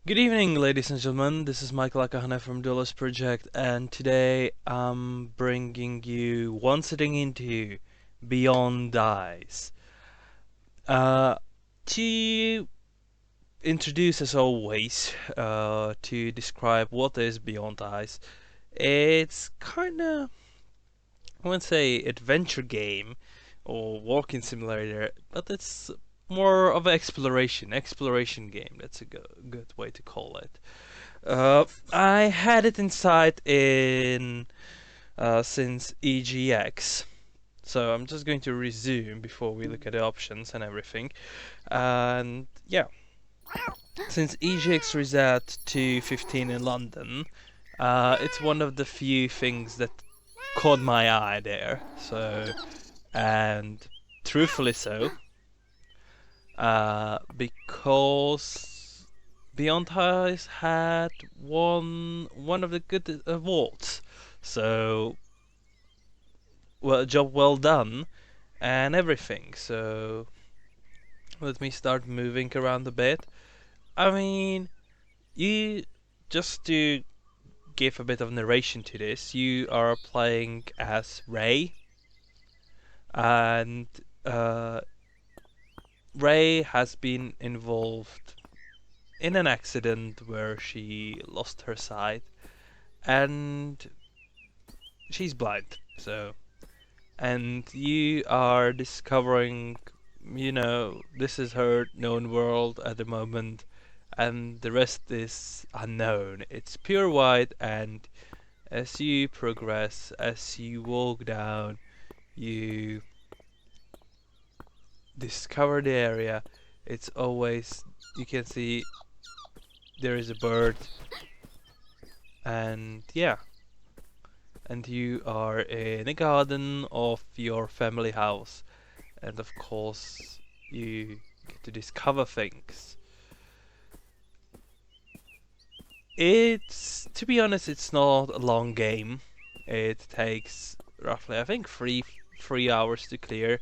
Good evening, ladies and gentlemen. This is Michael Akahane from Duelist Project, and today I'm bringing you one sitting into Beyond Dice. Uh, to introduce, as always, to describe what is Beyond Dice, it's kinda, I wouldn't say adventure game or walking simulator, but it's more of an exploration game. That's a good way to call it. I had it inside in since EGX, so I'm just going to resume before we look at the options and everything. And yeah, since EGX reset to 15 in London, it's one of the few things that caught my eye there. So, and truthfully so, because Beyond Highs had won one of the good awards. So, well, job well done and everything. So, let me start moving around a bit. I mean, you just to give a bit of narration to this, you are playing as Ray, and uh, Ray has been involved in an accident where she lost her sight and she's blind. So, and you are discovering, this is her known world at the moment, and the rest is unknown. It's pure white, and as you progress, as you walk down, you discover the area. It's always, you can see there is a bird, and yeah, and you are in a garden of your family house, and of course you get to discover things. It's, to be honest, it's not a long game. It takes roughly, I think, three hours to clear.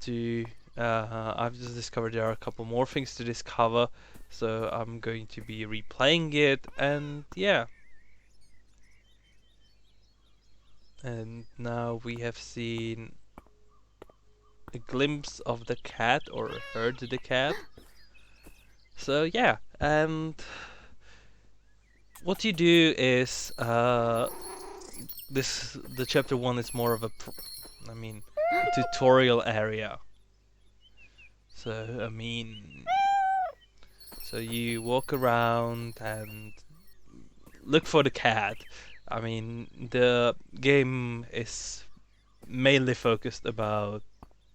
To I've just discovered there are a couple more things to discover, so I'm going to be replaying it, and yeah. And now we have seen a glimpse of the cat, or heard the cat. So yeah, and what you do is the chapter one is more of a tutorial area. So so you walk around and look for the cat. I mean, the game is mainly focused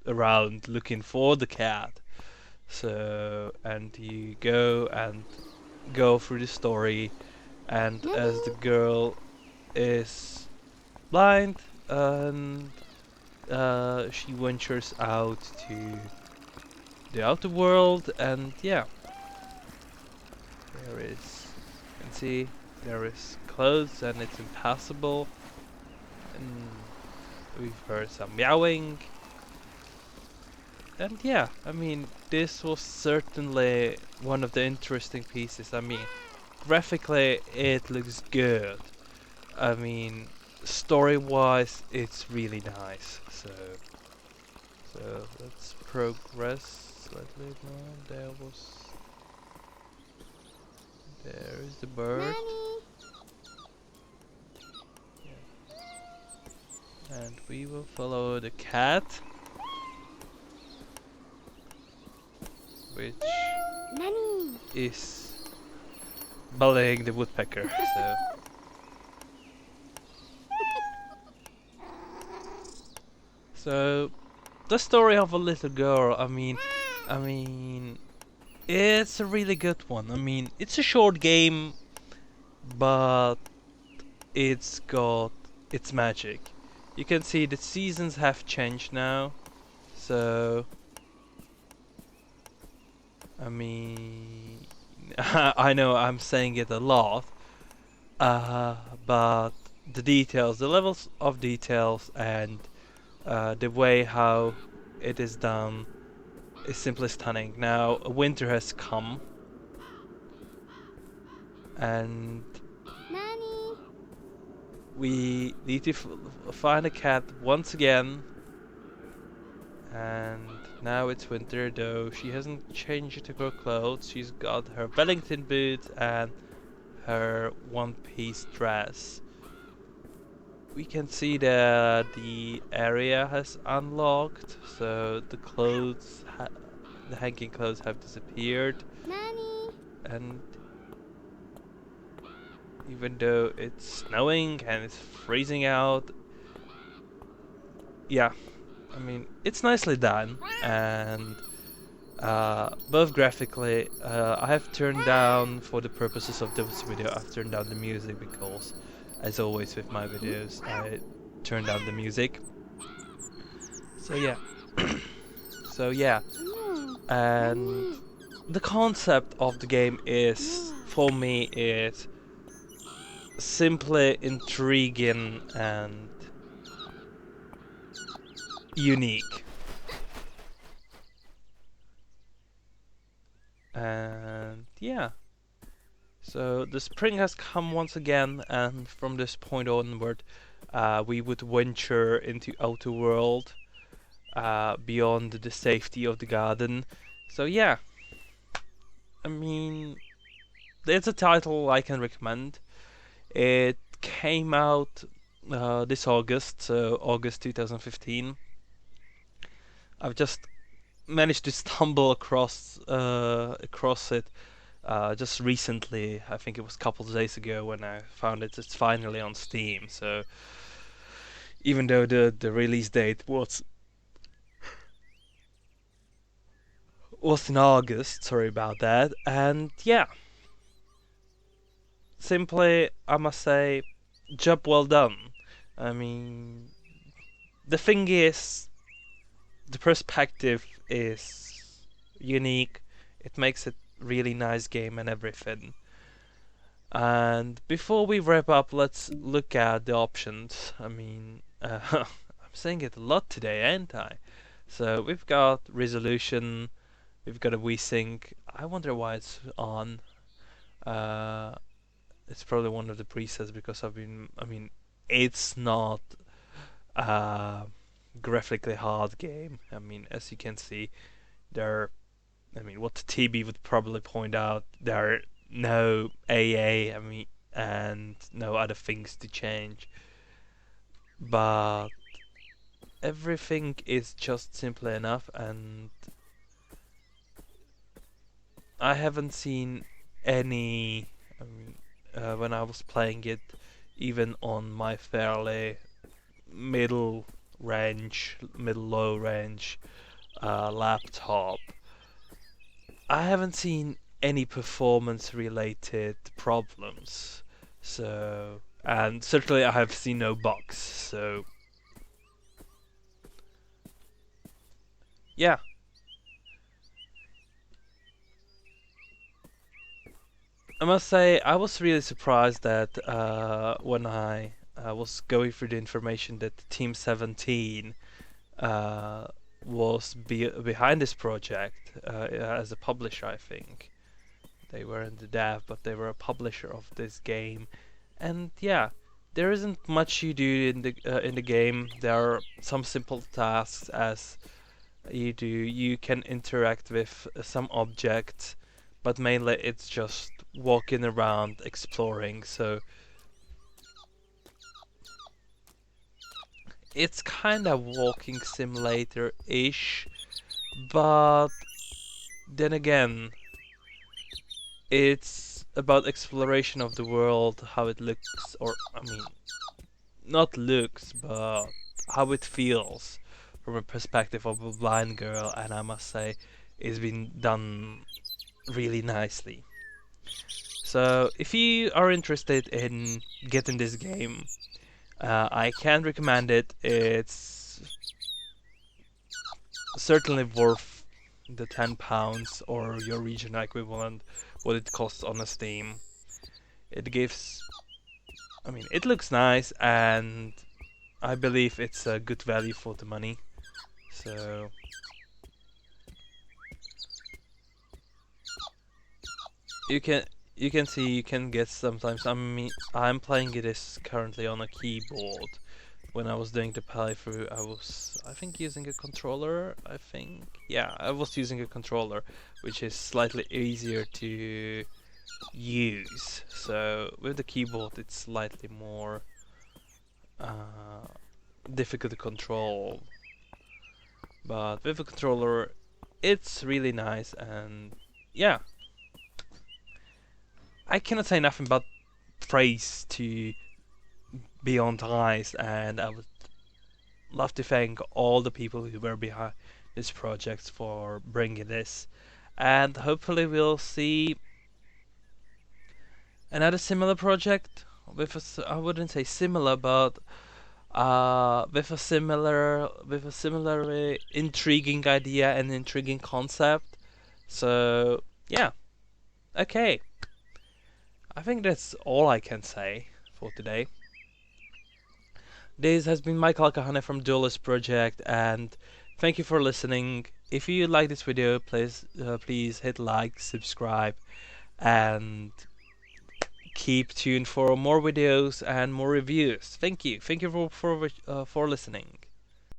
around looking for the cat. So, and you go through the story, and as the girl is blind, and she ventures out to the outer world, and yeah, there is, you can see, there is clothes, and it's impassable, and we've heard some meowing, and yeah, I mean, this was certainly one of the interesting pieces. I mean, graphically, it looks good. I mean, story-wise, it's really nice. So let's progress slightly more. There is the bird. Yeah. And we will follow the cat, which is bullying the woodpecker. So the story of a little girl. I mean, it's a really good one. I mean, it's a short game, but it's got its magic. You can see the seasons have changed now, so I mean, I know I'm saying it a lot, but the details, the levels of details, and the way how it is done is simply stunning. Now, winter has come, and Nani? we need to find a cat once again. And now it's winter, though she hasn't changed her clothes. She's got her Wellington boots and her one-piece dress. We can see that the area has unlocked, so the hanging clothes have disappeared. Nani? And even though it's snowing and it's freezing out, yeah, I mean, it's nicely done. And both graphically, I have turned down, for the purposes of this video, I've turned down the music because, as always with my videos, I turn down the music. So yeah. So yeah. And Nani? the concept of the game is, for me, is simply intriguing and unique. And yeah. So the spring has come once again, and from this point onward, we would venture into outer world, beyond the safety of the garden. So yeah, I mean, it's a title I can recommend. It came out this August, so August 2015. I've just managed to stumble across it just recently. I think it was a couple of days ago when I found it. It's finally on Steam. So even though the release date was in August, sorry about that. And yeah, simply I must say, job well done. I mean, the thing is, the perspective is unique. It makes it really nice game and everything. And before we wrap up, let's look at the options. I mean, I'm saying it a lot today, ain't I? So we've got resolution, we've got a VSync. I wonder why it's on. Uh, it's probably one of the presets because I mean, it's not a graphically hard game. I mean, as you can see, there. I mean, what TB would probably point out, there are no AA. I mean, and no other things to change. But everything is just simple enough, and I haven't seen any. I mean, when I was playing it, even on my fairly middle low range laptop, I haven't seen any performance related problems. So, and certainly I have seen no bugs. So, yeah. I must say, I was really surprised that when I was going through the information that Team 17 uh, was behind this project as a publisher, I think. They weren't the dev, but they were a publisher of this game. And yeah, there isn't much you do in the game. There are some simple tasks as you do. You can interact with some objects, but mainly it's just walking around exploring. So it's kind of walking simulator-ish, but then again, it's about exploration of the world, how it looks, or I mean, not looks, but how it feels from a perspective of a blind girl, and I must say, it's been done really nicely. So, if you are interested in getting this game, I can recommend it. It's certainly worth the £10 or your regional equivalent, what it costs on a Steam. It gives, I mean, it looks nice, and I believe it's a good value for the money. So you can you can see you can get sometimes. I'm playing it is currently on a keyboard. When I was doing the playthrough, I think using a controller. I think yeah, I was using a controller, which is slightly easier to use. So with the keyboard, it's slightly more uh, difficult to control. But with a controller, it's really nice, and yeah, I cannot say nothing but praise to Beyond Eyes, and I would love to thank all the people who were behind this project for bringing this. And hopefully we'll see another similar project with I wouldn't say similar, but with a similarly intriguing idea and intriguing concept. So yeah, okay. I think that's all I can say for today. This has been Michael Akahane from Duelist Project, and thank you for listening. If you like this video, please hit like, subscribe, and keep tuned for more videos and more reviews. Thank you. Thank you for listening.